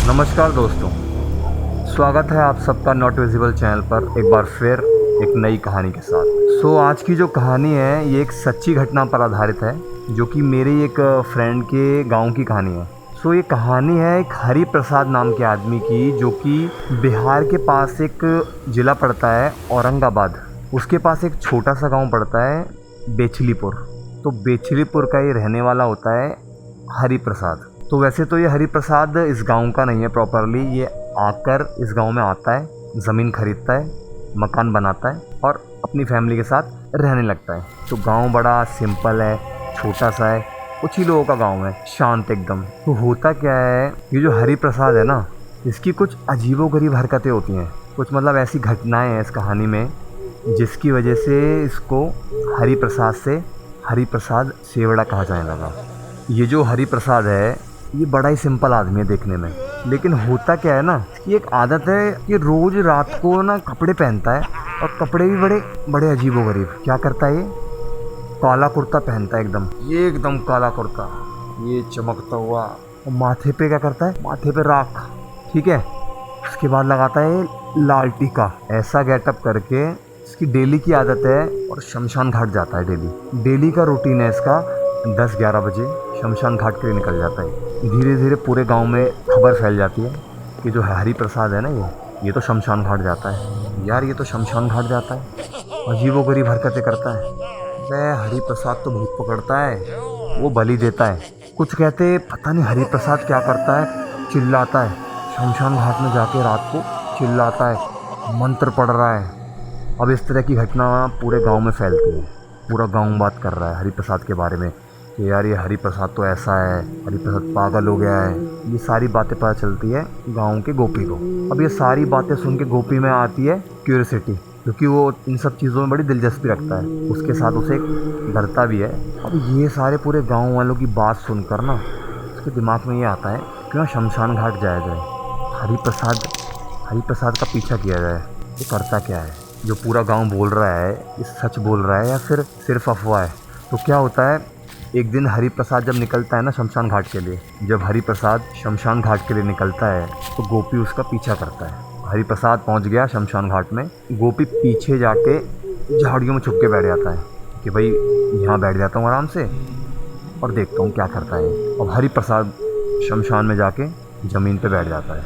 नमस्कार दोस्तों, स्वागत है आप सबका नॉट विजिबल चैनल पर एक बार फिर एक नई कहानी के साथ। आज की जो कहानी है ये एक सच्ची घटना पर आधारित है जो कि मेरे एक फ्रेंड के गांव की कहानी है। ये कहानी है एक हरि प्रसाद नाम के आदमी की जो कि बिहार के पास एक ज़िला पड़ता है औरंगाबाद। उसके पास एक छोटा सा गांव पड़ता है बेचलीपुर। बेचलीपुर का ये रहने वाला होता है हरि प्रसाद। वैसे तो ये हरि प्रसाद इस गांव का नहीं है प्रॉपरली, ये आकर इस गांव में आता है, ज़मीन खरीदता है, मकान बनाता है और अपनी फैमिली के साथ रहने लगता है। गांव बड़ा सिंपल है, छोटा सा है, कुछ ही लोगों का गांव है, शांत एकदम। होता क्या है, ये जो हरि प्रसाद है ना, इसकी कुछ अजीबोगरीब हरकतें होती हैं। कुछ मतलब ऐसी घटनाएं हैं इस कहानी में जिसकी वजह से इसको हरि प्रसाद से हरि प्रसाद सेवड़ा कहा जाने लगा। ये जो हरि प्रसाद है ये बड़ा ही सिंपल आदमी है देखने में, लेकिन होता क्या है ना, इसकी एक आदत है कि रोज रात को ना कपड़े पहनता है और कपड़े भी बड़े बड़े अजीबोगरीब। क्या करता है ये, काला कुर्ता पहनता है ये एकदम काला कुर्ता, ये चमकता हुआ। और माथे पे क्या करता है, माथे पे राख, ठीक है। उसके बाद लगाता है लाल टीका। ऐसा गेटअप करके इसकी डेली की आदत है और शमशान घाट जाता है। डेली का रूटीन है इसका, 10-11 बजे शमशान घाट के लिए निकल जाता है। धीरे धीरे पूरे गांव में खबर फैल जाती है कि जो हरि प्रसाद है ना, ये तो शमशान घाट जाता है। यार ये तो शमशान घाट जाता है, अजीबोगरीब हरकतें करता है। वह हरि प्रसाद तो भूत पकड़ता है, वो बलि देता है। कुछ कहते पता नहीं हरि प्रसाद क्या करता है, चिल्लाता है शमशान घाट में जाके, रात को चिल्लाता है, मंत्र पढ़ रहा है। अब इस तरह की घटना पूरे गांव में फैलती है। पूरा गांव बात कर रहा है हरि प्रसाद के बारे में कि यार ये हरि प्रसाद तो ऐसा है, हरि प्रसाद पागल हो गया है। ये सारी बातें पता चलती है गांव के गोपी को। अब ये सारी बातें सुन के गोपी में आती है क्यूरियोसिटी, क्योंकि वो इन सब चीज़ों में बड़ी दिलचस्पी रखता है। उसके साथ उसे डरता भी है। अब ये सारे पूरे गांव वालों की बात सुनकर ना उसके दिमाग में ये आता है क्यों शमशान घाट जाया जाए, हरि प्रसाद का पीछा किया जाए। ये करता क्या है, जो पूरा गाँव बोल रहा है ये सच बोल रहा है या फिर सिर्फ अफवाह है। तो क्या होता है, एक दिन हरि प्रसाद जब निकलता है ना शमशान घाट के लिए, जब हरि प्रसाद शमशान घाट के लिए निकलता है तो गोपी उसका पीछा करता है। हरि प्रसाद पहुंच गया शमशान घाट में, गोपी पीछे जाके झाड़ियों में छुप के बैठ जाता है कि भाई यहाँ बैठ जाता हूँ आराम से और देखता हूँ क्या करता है। और हरि प्रसाद शमशान में जाके ज़मीन पे बैठ जाता है।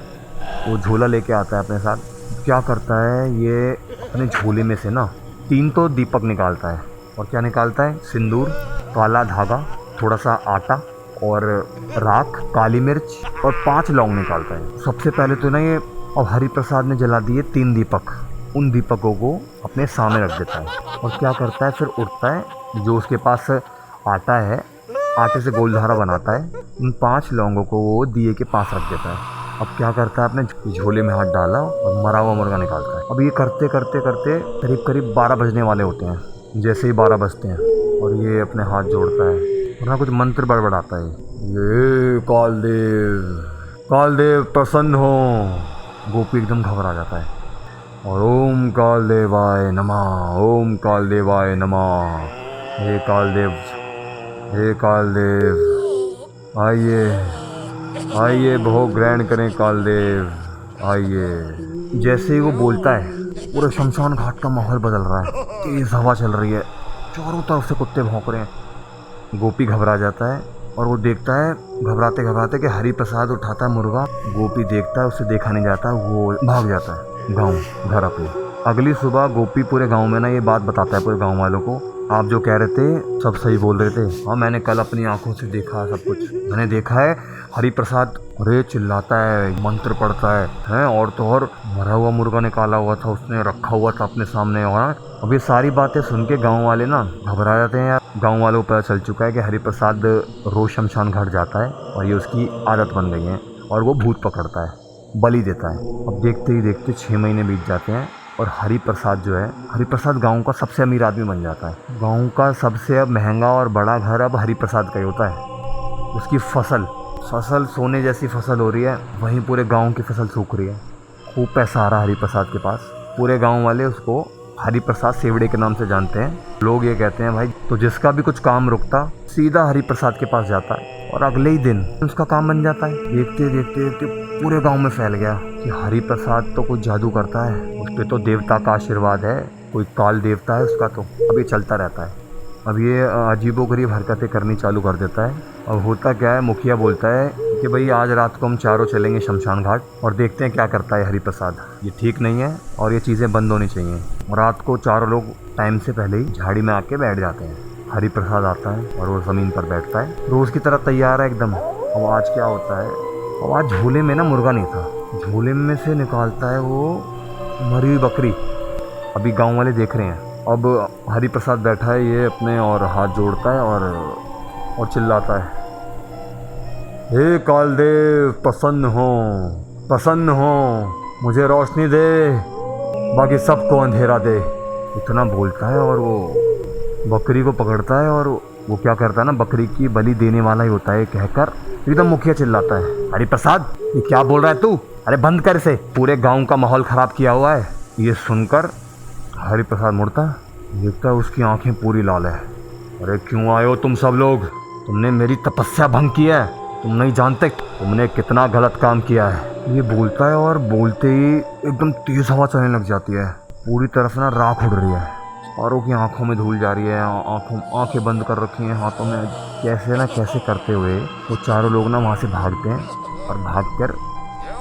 वो झोला लेके आता है अपने साथ। क्या करता है, ये अपने झोले में से ना 3 तो दीपक निकालता है। और क्या निकालता है, सिंदूर, काला धागा, थोड़ा सा आटा और राख, काली मिर्च और 5 लौंग निकालता है। सबसे पहले तो ना ये और हरि प्रसाद ने जला दिए 3 दीपक। उन दीपकों को अपने सामने रख देता है और क्या करता है, फिर उठता है, जो उसके पास आटा है, आटे से गोलधारा बनाता है, उन 5 लौंगों को वो दिए के पास रख देता है। अब क्या करता है, अपने झोले में हाथ डाला और मरा हुआ मुर्गा निकालता है। अब ये करते करते करते करीब 12 बजने वाले होते हैं। जैसे ही 12 बजते हैं और ये अपने हाथ जोड़ता है और ना कुछ मंत्र बड़बड़ाता है, ये कालदेव प्रसन्न हो। गोपी एकदम घबरा जाता है और ओम कालदेवाय नमः, ओम कालदेवाय नमः। हे कालदेव आइए भोग ग्रहण करें, कालदेव आइए। जैसे ही वो बोलता है पूरे शमशान घाट का माहौल बदल रहा है, तेज हवा चल रही है, चारों तरफ से कुत्ते भौंक रहे हैं। गोपी घबरा जाता है और वो देखता है घबराते घबराते कि हरि प्रसाद उठाता है मुर्गा। गोपी देखता है, उसे देखा नहीं जाता, वो भाग जाता है घर अपने। अगली सुबह गोपी पूरे गांव में ना ये बात बताता है पूरे गांव वालों को, आप जो कह रहे थे सब सही बोल रहे थे। हाँ, मैंने कल अपनी आंखों से देखा सब कुछ। मैंने देखा है हरि प्रसाद अरे चिल्लाता है, मंत्र पढ़ता है और तो और मरा हुआ मुर्गा निकाला हुआ था, उसने रखा हुआ था अपने सामने। और अब ये सारी बातें सुन के गाँव वाले ना घबरा जाते हैं। यार गाँव वालों को पता चल चुका है कि हरि प्रसाद रोज शमशान घाट जाता है और ये उसकी आदत बन गई है और वो भूत पकड़ता है, बलि देता है। अब देखते ही देखते 6 महीने बीत जाते हैं और हरि प्रसाद जो है, हरि प्रसाद गाँव का सबसे अमीर आदमी बन जाता है। गाँव का सबसे अब महंगा और बड़ा घर अब हरि प्रसाद का ही होता है। उसकी फसल सोने जैसी फसल हो रही है, वहीं पूरे गांव की फसल सूख रही है। खूब पैसा आ रहा है हरि प्रसाद के पास। पूरे गांव वाले उसको हरि प्रसाद सेवड़े के नाम से जानते हैं। लोग ये कहते हैं भाई, तो जिसका भी कुछ काम रुकता सीधा हरि प्रसाद के पास जाता है और अगले ही दिन उसका काम बन जाता है। देखते देखते देखते पूरे गांव में फैल गया कि हरि प्रसाद तो कुछ जादू करता है, उस पर तो देवता का आशीर्वाद है, कोई काल देवता है उसका। तो अब ये चलता रहता है। अब ये अजीबोगरीब हरकतें करनी चालू कर देता है। अब होता क्या है, मुखिया बोलता है कि भाई आज रात को हम चारों चलेंगे शमशान घाट और देखते हैं क्या करता है हरि प्रसाद। ये ठीक नहीं है और ये चीज़ें बंद होनी चाहिए। रात को चारों लोग टाइम से पहले ही झाड़ी में आके बैठ जाते हैं। हरि प्रसाद आता है और वो ज़मीन पर बैठता है, रोज़ की तरह तैयार है एकदम। अब आज क्या होता है, अब आज झूले में ना मुर्गा नहीं था, झूले में से निकालता है वो मरी हुई बकरी। अभी गाँव वाले देख रहे हैं। अब हरि प्रसाद बैठा है ये अपने और हाथ जोड़ता है और चिल्लाता है, हे कालदेव प्रसन्न हो, मुझे रोशनी दे, बाकी सबको अंधेरा दे। इतना बोलता है और वो बकरी को पकड़ता है और वो क्या करता है ना, बकरी की बलि देने वाला ही होता है कहकर एकदम मुखिया चिल्लाता है, हरि प्रसाद ये क्या बोल रहा है तू, अरे बंद कर इसे, पूरे गांव का माहौल खराब किया हुआ है। ये सुनकर हरि प्रसाद मुड़ता है, देखता है उसकी आंखें पूरी लाल है। अरे क्यों आए हो तुम सब लोग, तुमने मेरी तपस्या भंग की है, तुम नहीं जानते तुमने कितना गलत काम किया है। ये बोलता है और बोलते ही एकदम तेज हवा चलने लग जाती है, पूरी तरफ ना राख उड़ रही है, औरों की आंखों में धूल जा रही है, आंखें बंद कर रखी हैं हाथों में। कैसे ना कैसे करते हुए वो चारों लोग ना वहाँ से भागते हैं और भागकर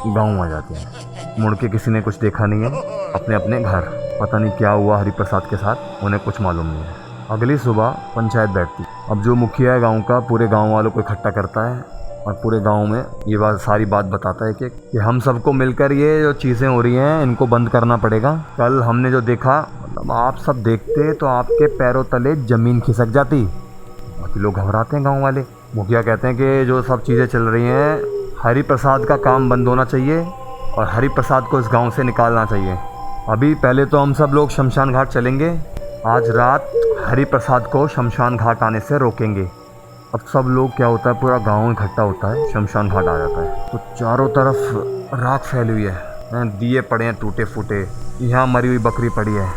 गाँव आ जाते हैं। मुड़ के किसी ने कुछ देखा नहीं है, अपने अपने घर। पता नहीं क्या हुआ हरि प्रसाद के साथ, उन्हें कुछ मालूम नहीं है। अगली सुबह पंचायत बैठती। अब जो मुखिया है गांव का, पूरे गांव वालों को इकट्ठा करता है और पूरे गांव में ये सारी बात बताता है कि हम सबको मिलकर ये जो चीज़ें हो रही हैं इनको बंद करना पड़ेगा। कल हमने जो देखा, मतलब आप सब देखते तो आपके पैरों तले ज़मीन खिसक जाती। बाकी लोग घबराते हैं गाँव वाले। मुखिया कहते हैं कि जो सब चीज़ें चल रही हैं, हरि प्रसाद का काम बंद होना चाहिए और हरि प्रसाद को इस गाँव से निकालना चाहिए। अभी पहले तो हम सब लोग शमशान घाट चलेंगे, आज रात हरि प्रसाद को शमशान घाट आने से रोकेंगे। अब सब लोग क्या होता है, पूरा गांव इकट्ठा होता है, शमशान घाट आ जाता है। तो चारों तरफ राख फैली हुई है, दिए पड़े हैं टूटे फूटे, यहाँ मरी हुई बकरी पड़ी है।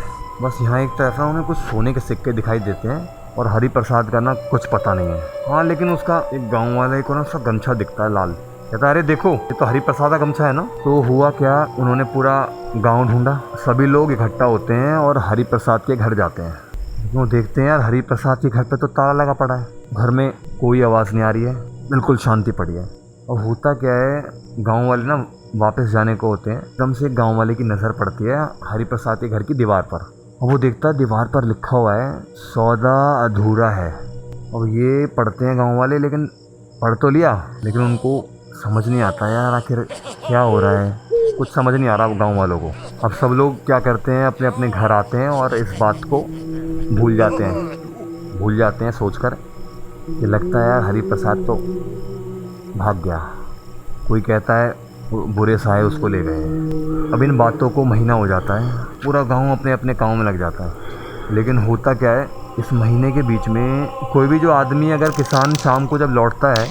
बस यहाँ एक तरफ उन्हें कुछ सोने के सिक्के दिखाई देते हैं और हरि प्रसाद का ना कुछ पता नहीं है। हाँ, लेकिन उसका एक गाँव वाले को ना उसका गमछा दिखता है लाल। कहता है अरे देखो ये तो हरि प्रसाद का गमछा है ना। तो हुआ क्या, उन्होंने पूरा गांव ढूंढा, सभी लोग इकट्ठा होते हैं और हरि प्रसाद के घर जाते हैं। वो देखते हैं यार हरि प्रसाद के घर पे तो ताला लगा पड़ा है, घर में कोई आवाज़ नहीं आ रही है, बिल्कुल शांति पड़ी है। अब होता क्या है, गांव वाले ना वापस जाने को होते हैं, एकदम से गांव वाले की नज़र पड़ती है हरि प्रसाद के घर की दीवार पर। अब वो देखता है दीवार पर लिखा हुआ है सौदा अधूरा है। अब ये पढ़ते हैं गाँव वाले, लेकिन पढ़ तो लिया लेकिन उनको समझ नहीं आता यार आखिर क्या हो रहा है, कुछ समझ नहीं आ रहा गांव वालों को। अब सब लोग क्या करते हैं, अपने अपने घर आते हैं और इस बात को भूल जाते हैं सोचकर कि लगता है यार हरि प्रसाद तो भाग गया। कोई कहता है बुरे साए उसको ले गए। अब इन बातों को महीना हो जाता है, पूरा गांव अपने अपने काम में लग जाता है। लेकिन होता क्या है, इस महीने के बीच में कोई भी जो आदमी, अगर किसान शाम को जब लौटता है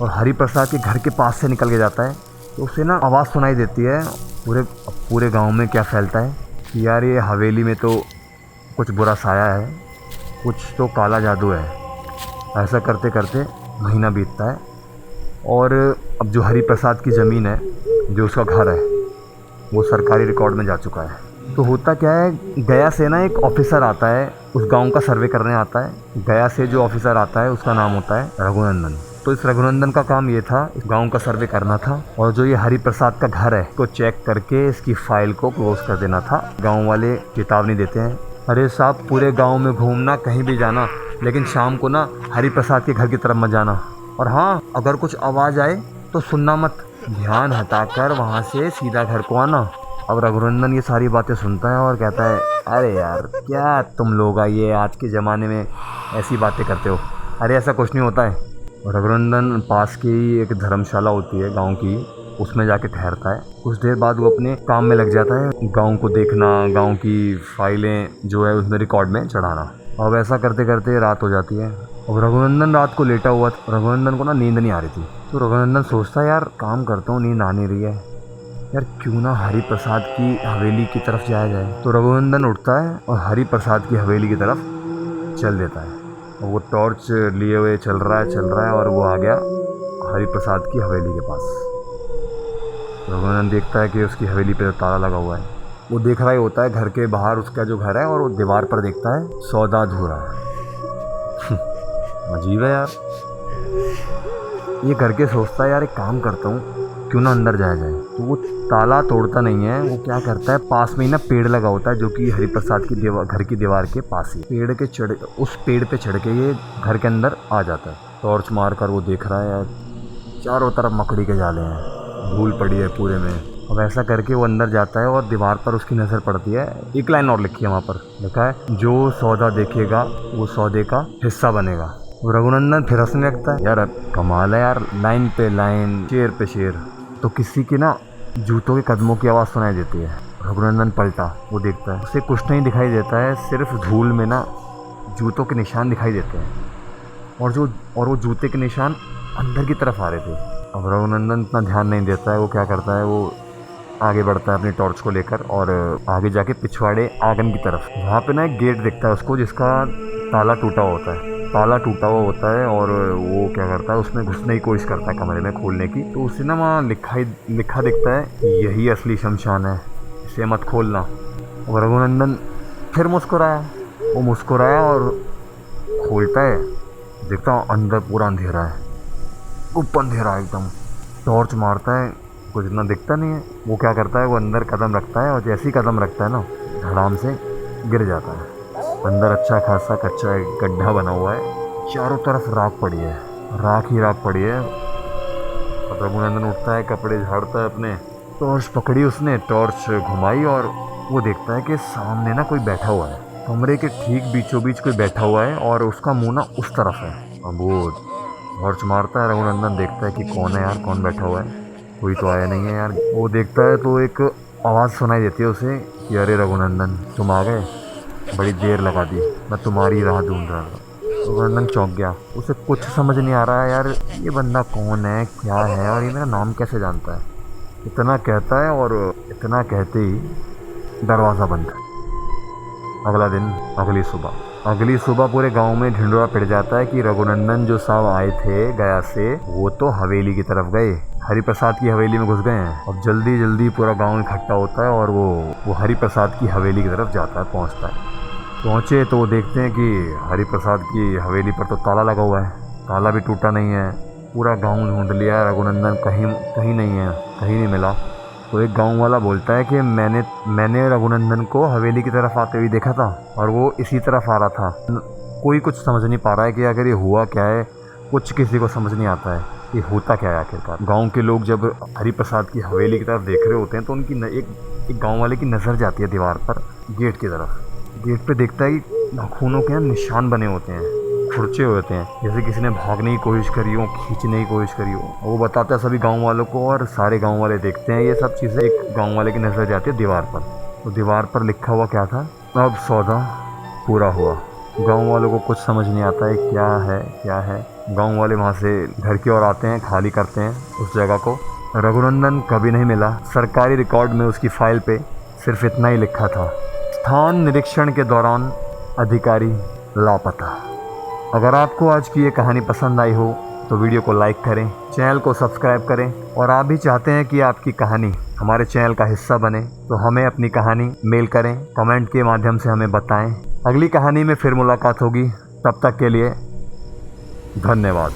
और हरि प्रसाद के घर के पास से निकल के जाता है तो उसे ना आवाज़ सुनाई देती है। पूरे गांव में क्या फैलता है कि यार ये हवेली में तो कुछ बुरा साया है, कुछ तो काला जादू है। ऐसा करते करते महीना बीतता है और अब जो हरि प्रसाद की ज़मीन है, जो उसका घर है, वो सरकारी रिकॉर्ड में जा चुका है। तो होता क्या है, गया से ना एक ऑफिसर आता है, उस गांव का सर्वे करने आता है। गया से जो ऑफिसर आता है उसका नाम होता है रघुनंदन। तो इस रघुनंदन का काम ये था, इस गांव का सर्वे करना था और जो ये हरि प्रसाद का घर है को चेक करके इसकी फाइल को क्लोज कर देना था। गांव वाले चेतावनी देते हैं, अरे साहब पूरे गांव में घूमना, कहीं भी जाना, लेकिन शाम को ना हरि प्रसाद के घर की तरफ मत जाना, और हाँ अगर कुछ आवाज़ आए तो सुनना मत, ध्यान हटाकर वहाँ से सीधा घर को आना। अब रघुनंदन ये सारी बातें सुनता है और कहता है, अरे यार क्या तुम लोग ये आज के ज़माने में ऐसी बातें करते हो, अरे ऐसा कुछ नहीं होता है। रघुनंदन पास की एक धर्मशाला होती है गांव की, उसमें जाके ठहरता है। कुछ देर बाद वो अपने काम में लग जाता है, गांव को देखना, गांव की फाइलें जो है उसमें रिकॉर्ड में चढ़ाना। अब ऐसा करते करते रात हो जाती है और रघुनंदन रात को लेटा हुआ था। रघुनंदन को ना नींद नहीं आ रही थी, तो रघुनंदन सोचता है यार काम करता हूँ, नींद आ नहीं रही है यार, क्यों ना हरि प्रसाद की हवेली की तरफ जाया जाए। तो रघुनंदन उठता है और हरि प्रसाद की हवेली की तरफ चल देता है। वो टॉर्च लिए हुए चल रहा है और वो आ गया हरिप्रसाद की हवेली के पास। रघुनंदन देखता है कि उसकी हवेली पे ताला लगा हुआ है। वो देख रहा ही होता है घर के बाहर उसका जो घर है, और वो दीवार पर देखता है सौदा अधूरा है। अजीब है यार। ये करके सोचता है यार एक काम करता हूँ, क्यों ना अंदर जाया जाए। तो वो ताला तोड़ता नहीं है, वो क्या करता है, पास में ही ना पेड़ लगा होता है जो कि हरिप्रसाद की घर की दीवार के पास ही, उस पेड़ पे चढ़ के ये घर के अंदर आ जाता है। टॉर्च मार कर वो देख रहा है यार, चारों तरफ मकड़ी के जाले हैं, धूल पड़ी है पूरे में। अब ऐसा करके वो अंदर जाता है और दीवार पर उसकी नज़र पड़ती है, एक लाइन और लिखी है वहाँ पर, लिखा है जो सौदा देखेगा वो सौदे का हिस्सा बनेगा। रघुनंदन फिर हंसने लगता है। यार कमाल है यार, लाइन पे लाइन, शेर पे शेर। तो किसी की ना जूतों के कदमों की आवाज़ सुनाई देती है। रघुनंदन पलटा, वो देखता है उसे कुछ नहीं दिखाई देता है, सिर्फ धूल में ना जूतों के निशान दिखाई देते हैं, और वो जूते के निशान अंदर की तरफ आ रहे थे। अब रघुनंदन इतना ध्यान नहीं देता है, वो क्या करता है, वो आगे बढ़ता है अपनी टॉर्च को लेकर और आगे जाके पिछवाड़े आंगन की तरफ। वहाँ पे ना एक गेट दिखता है उसको जिसका ताला टूटा होता है, और वो क्या करता है, उसमें घुसने की कोशिश करता है कमरे में खोलने की। तो उसे ना वहाँ लिखा दिखता है, यही असली शमशान है, इसे मत खोलना। और रघुनंदन फिर मुस्कुराया और खोलता है, देखता हूँ अंदर पूरा अंधेरा है, ऊपर अंधेरा है एकदम। टॉर्च मारता है, कुछ इतना दिखता नहीं है। वो क्या करता है, वो अंदर कदम रखता है, और जैसे ही कदम रखता है ना, धड़ाम से गिर जाता है। अंदर अच्छा खासा कच्चा एक गड्ढा बना हुआ है, चारों तरफ राख ही राख पड़ी है। और रघुनंदन उठता है, कपड़े झाड़ता है अपने, टॉर्च पकड़ी उसने, टॉर्च घुमाई और वो देखता है कि सामने ना कोई बैठा हुआ है, कमरे के ठीक बीचों बीच कोई बैठा हुआ है, और उसका मुंह ना उस तरफ है। अब वो टॉर्च मारता है, रघुनंदन देखता है कि कौन है यार, कौन बैठा हुआ है, कोई तो आया नहीं है यार। वो देखता है तो एक आवाज़ सुनाई देती है उसे कि अरे रघुनंदन, तुम आ गए, बड़ी देर लगा दी, मैं तुम्हारी राह ढूंढ रहा था। रघुनंदन चौंक गया, उसे कुछ समझ नहीं आ रहा है यार, ये बंदा कौन है, क्या है, और ये मेरा नाम कैसे जानता है। इतना कहता है और इतना कहते ही दरवाज़ा बंद। अगला दिन, अगली सुबह पूरे गांव में ढिंढोरा पिट जाता है कि रघुनंदन जो साहब आए थे गया से, वो तो हवेली की तरफ गए, हरिप्रसाद की हवेली में घुस गए हैं। अब जल्दी जल्दी पूरा गांव इकट्ठा होता है और वो हरिप्रसाद की हवेली की तरफ जाता है, पहुंचे तो वो देखते हैं कि हरिप्रसाद की हवेली पर तो ताला लगा हुआ है, ताला भी टूटा नहीं है। पूरा गांव ढूंढ लिया, रघुनंदन कहीं नहीं है, कहीं नहीं मिला। तो एक गांव वाला बोलता है कि मैंने रघुनंदन को हवेली की तरफ आते हुए देखा था, और वो इसी तरफ आ रहा था। कोई कुछ समझ नहीं पा रहा है कि अगर ये हुआ क्या है, कुछ किसी को समझ नहीं आता है ये होता क्या है आखिरकार। गांव के लोग जब हरिप्रसाद की हवेली की तरफ देख रहे होते हैं तो उनकी एक गांव वाले की नज़र जाती है दीवार पर, गेट की तरफ। गेट पे देखता है कि नाखूनों के निशान बने होते हैं, खुरचे होते हैं, जैसे किसी ने भागने की कोशिश करी हो, खींचने की कोशिश करी हो। वो बताता है सभी गांव वालों को, और सारे गांव वाले देखते हैं ये सब चीज़ें। एक गांव वाले की नज़र जाती है दीवार पर, तो दीवार पर लिखा हुआ क्या था, अब सौदा पूरा हुआ। गांव वालों को कुछ समझ नहीं आता है क्या है। गांव वाले वहाँ से घर की ओर आते हैं, खाली करते हैं उस जगह को। रघुनंदन कभी नहीं मिला। सरकारी रिकॉर्ड में उसकी फाइल पे सिर्फ इतना ही लिखा था, स्थान निरीक्षण के दौरान अधिकारी लापता। अगर आपको आज की ये कहानी पसंद आई हो तो वीडियो को लाइक करें, चैनल को सब्सक्राइब करें, और आप भी चाहते हैं कि आपकी कहानी हमारे चैनल का हिस्सा बने तो हमें अपनी कहानी मेल करें, कमेंट के माध्यम से हमें बताएं। अगली कहानी में फिर मुलाकात होगी, तब तक के लिए धन्यवाद।